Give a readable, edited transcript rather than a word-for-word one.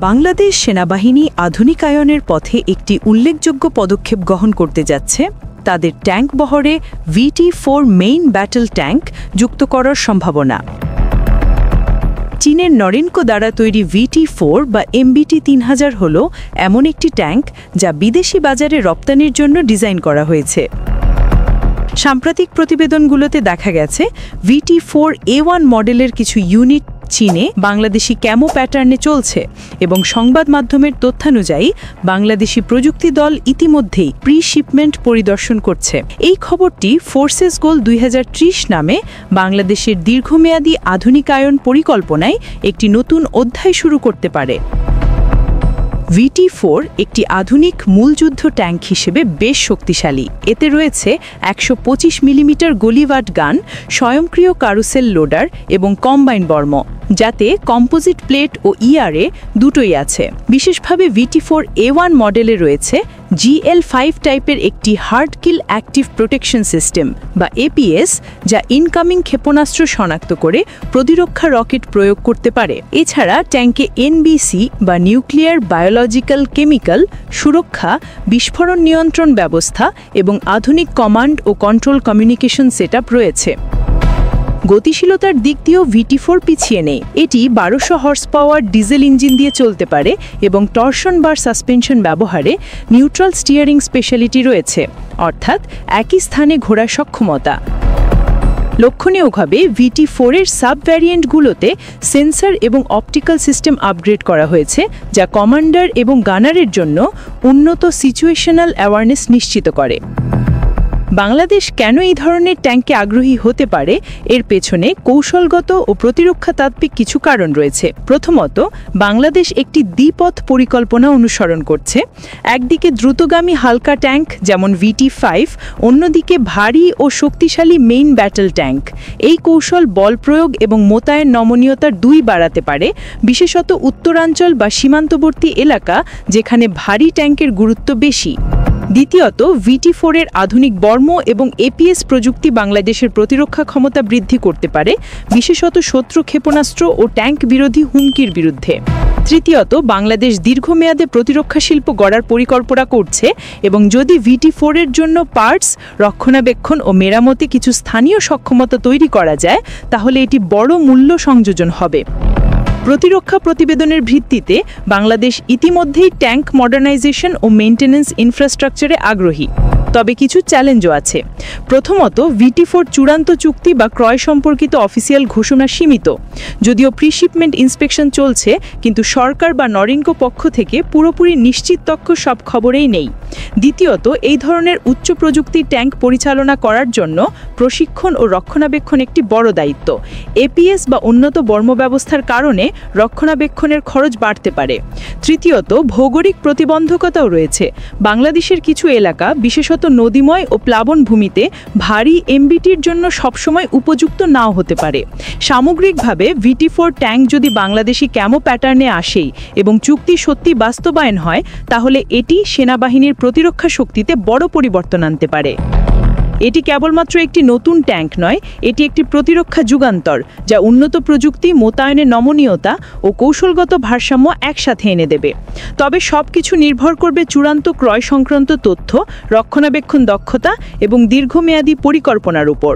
বাংলাদেশ সেনাবাহিনী আধুনিকায়নের পথে একটি উল্লেখযোগ্য পদক্ষেপ গ্রহণ করতে যাচ্ছে তাদের ট্যাঙ্ক বহরে VT-4 মেইন ব্যাটল ট্যাঙ্ক যুক্ত করার সম্ভাবনা। চীনের নরেনকো দ্বারা তৈরি VT-4 বা MBT-3000 হল এমন একটি ট্যাঙ্ক যা বিদেশি বাজারে রপ্তানির জন্য ডিজাইন করা হয়েছে। সাম্প্রতিক প্রতিবেদনগুলোতে দেখা গেছে VT-4A1 মডেলের কিছু ইউনিট চীনে বাংলাদেশি ক্যামো প্যাটার্নে চলছে এবং সংবাদ মাধ্যমের তথ্যানুযায়ী বাংলাদেশি প্রযুক্তি দল ইতিমধ্যেই প্রি শিপমেন্ট পরিদর্শন করছে। এই খবরটি ফোর্সেস গোল 2030 নামে বাংলাদেশের দীর্ঘমেয়াদী আধুনিকায়ন পরিকল্পনায় একটি নতুন অধ্যায় শুরু করতে পারে। VT-4 একটি আধুনিক মূলযুদ্ধ ট্যাঙ্ক হিসেবে বেশ শক্তিশালী। এতে রয়েছে 125 মিলিমিটার গলিভাট গান, স্বয়ংক্রিয় কারুসেল লোডার এবং কম্বাইন বর্ম, যাতে কম্পোজিট প্লেট ও ERA দুটোই আছে। বিশেষভাবে VT-4A1 মডেলে রয়েছে GL5 টাইপের একটি হার্ড কিল অ্যাক্টিভ প্রোটেকশন সিস্টেম বা APS, যা ইনকামিং ক্ষেপণাস্ত্র শনাক্ত করে প্রতিরক্ষা রকেট প্রয়োগ করতে পারে। এছাড়া ট্যাঙ্কে NBC বা নিউক্লিয়ার বায়োলজিক্যাল কেমিক্যাল সুরক্ষা, বিস্ফোরণ নিয়ন্ত্রণ ব্যবস্থা এবং আধুনিক কমান্ড ও কন্ট্রোল কমিউনিকেশন সেটআপ রয়েছে। গতিশীলতার দিক দিয়েও VT-4 পিছিয়ে নেই। এটি 1200 হর্স পাওয়ার ডিজেল ইঞ্জিন দিয়ে চলতে পারে এবং টর্শন বার সাসপেনশন ব্যবহারে নিউট্রাল স্টিয়ারিং স্পেশালিটি রয়েছে, অর্থাৎ একই স্থানে ঘোরার সক্ষমতা। লক্ষণীয়ভাবে VT-4 এর সাব ভ্যারিয়েন্টগুলোতে সেন্সর এবং অপটিক্যাল সিস্টেম আপগ্রেড করা হয়েছে, যা কমান্ডার এবং গানারের জন্য উন্নত সিচুয়েশনাল অ্যাওয়ারনেস নিশ্চিত করে। বাংলাদেশ কেন এই ধরনের ট্যাঙ্কে আগ্রহী হতে পারে, এর পেছনে কৌশলগত ও প্রতিরক্ষাতাত্ত্বিক কিছু কারণ রয়েছে। প্রথমত, বাংলাদেশ একটি দ্বিপথ পরিকল্পনা অনুসরণ করছে। একদিকে দ্রুতগামী হালকা ট্যাঙ্ক যেমন VT-5, অন্যদিকে ভারী ও শক্তিশালী মেইন ব্যাটল ট্যাঙ্ক। এই কৌশল বল প্রয়োগ এবং মোতায়েন নমনীয়তার দুই বাড়াতে পারে, বিশেষত উত্তরাঞ্চল বা সীমান্তবর্তী এলাকা যেখানে ভারী ট্যাঙ্কের গুরুত্ব বেশি। দ্বিতীয়ত, VT-4 এর আধুনিক বর্ম এবং APS প্রযুক্তি বাংলাদেশের প্রতিরক্ষা ক্ষমতা বৃদ্ধি করতে পারে, বিশেষত শত্রু ক্ষেপণাস্ত্র ও ট্যাঙ্ক বিরোধী হুমকির বিরুদ্ধে। তৃতীয়ত, বাংলাদেশ দীর্ঘমেয়াদে প্রতিরক্ষা শিল্প গড়ার পরিকল্পনা করছে এবং যদি VT-4 এর জন্য পার্টস, রক্ষণাবেক্ষণ ও মেরামতে কিছু স্থানীয় সক্ষমতা তৈরি করা যায়, তাহলে এটি বড় মূল্য সংযোজন হবে। প্রতিরক্ষা প্রতিবেদনের ভিত্তিতে বাংলাদেশ ইতিমধ্যেই ট্যাঙ্ক মডার্নাইজেশন ও মেইনটেনেন্স ইনফ্রাস্ট্রাকচারে আগ্রহী, তবে কিছু চ্যালেঞ্জও আছে। প্রথমত, VT-4 চূড়ান্ত চুক্তি বা ক্রয় সম্পর্কিত অফিসিয়াল ঘোষণা সীমিত, যদিও প্রি-শিপমেন্ট ইন্সপেকশন চলছে, কিন্তু সরকার বা নরেনকো পক্ষ থেকে পুরোপুরি নিশ্চিত তথ্য সব খবরেই নেই। দ্বিতীয়ত, এই ধরনের উচ্চ প্রযুক্তির ট্যাঙ্ক পরিচালনা করার জন্য প্রশিক্ষণ ও রক্ষণাবেক্ষণ একটি বড় দায়িত্ব। APS বা উন্নত বর্ম ব্যবস্থার কারণে রক্ষণাবেক্ষণের খরচ বাড়তে পারে। তৃতীয়ত, ভৌগোলিক প্রতিবন্ধকতাও রয়েছে। বাংলাদেশের কিছু এলাকা, বিশেষত নদীময় ও প্লাবনভূমিতে, ভারী MBTর জন্য সবসময় উপযুক্ত নাও হতে পারে। সামগ্রিকভাবে VT-4 ট্যাঙ্ক যদি বাংলাদেশি ক্যামো প্যাটার্নে আসে এবং চুক্তি সত্যি বাস্তবায়ন হয়, তাহলে এটি সেনাবাহিনীর প্রতিরক্ষা শক্তিতে বড় পরিবর্তন আনতে পারে। এটি কেবলমাত্র একটি নতুন ট্যাঙ্ক নয়, এটি একটি প্রতিরক্ষা যুগান্তর, যা উন্নত প্রযুক্তি, মোতায়েনের নমনীয়তা ও কৌশলগত ভারসাম্য একসাথে এনে দেবে। তবে সবকিছু নির্ভর করবে চূড়ান্ত ক্রয় সংক্রান্ত তথ্য, রক্ষণাবেক্ষণ দক্ষতা এবং দীর্ঘমেয়াদী পরিকল্পনার উপর।